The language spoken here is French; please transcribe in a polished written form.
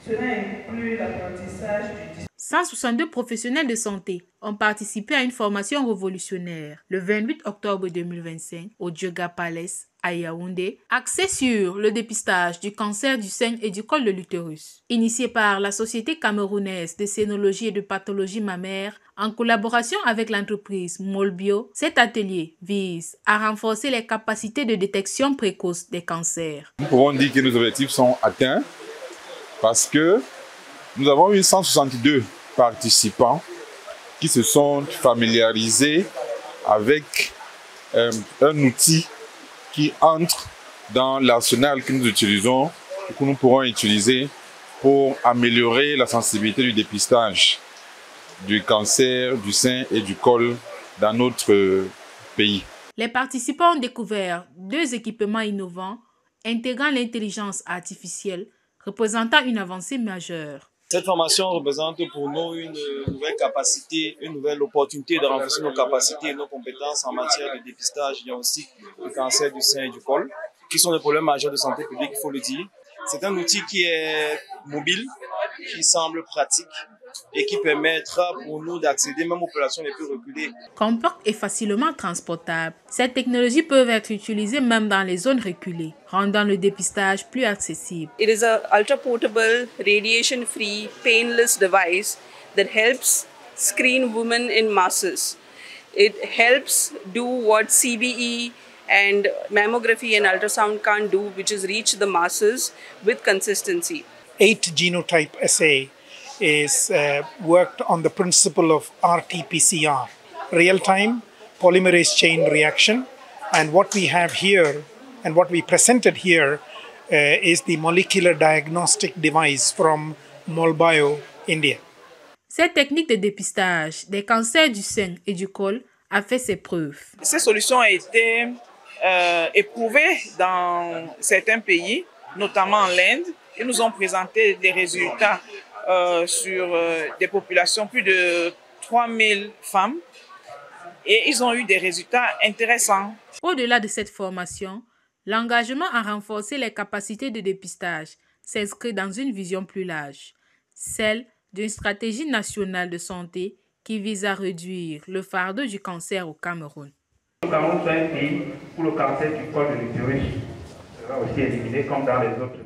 Cela inclut l'apprentissage du 162 professionnels de santé ont participé à une formation révolutionnaire le 28 octobre 2025 au Dioga Palace à Yaoundé, axée sur le dépistage du cancer du sein et du col de l'utérus. Initié par la Société camerounaise de cénologie et de pathologie mammaire en collaboration avec l'entreprise Molbio, cet atelier vise à renforcer les capacités de détection précoce des cancers. Nous pouvons dire que nos objectifs sont atteints parce que nous avons eu 162 participants qui se sont familiarisés avec un outil qui entre dans l'arsenal que nous utilisons et que nous pourrons utiliser pour améliorer la sensibilité du dépistage du cancer du sein et du col dans notre pays. Les participants ont découvert 2 équipements innovants intégrant l'intelligence artificielle, représentant une avancée majeure. Cette formation représente pour nous une nouvelle capacité, une nouvelle opportunité de renforcer nos capacités et nos compétences en matière de dépistage diagnostic du cancer du sein et du col, qui sont des problèmes majeurs de santé publique, il faut le dire. C'est un outil qui est mobile, qui semble pratique et qui permettra pour nous d'accéder même aux populations les plus reculées. Compacte et facilement transportable, ces technologies peuvent être utilisées même dans les zones reculées, rendant le dépistage plus accessible. It is an ultra-portable, radiation-free, painless device that helps screen women in masses. It helps do what CBE and mammography and ultrasound can't do, which is reach the masses with consistency. 8 genotype assay is worked on the principle of RT-PCR, real-time polymerase chain reaction. And what we have here and what we presented here is the molecular diagnostic device from Molbio, India. Cette technique de dépistage des cancers du sein et du col a fait ses preuves. Ces solutions ont été éprouvées dans certains pays, notamment en l'Inde. Ils nous ont présenté des résultats sur des populations, plus de 3000 femmes, et ils ont eu des résultats intéressants. Au-delà de cette formation, l'engagement à renforcer les capacités de dépistage s'inscrit dans une vision plus large, celle d'une stratégie nationale de santé qui vise à réduire le fardeau du cancer au Cameroun. Le Cameroun est un pays où le cancer du col de l'utérus sera aussi éliminé comme dans les autres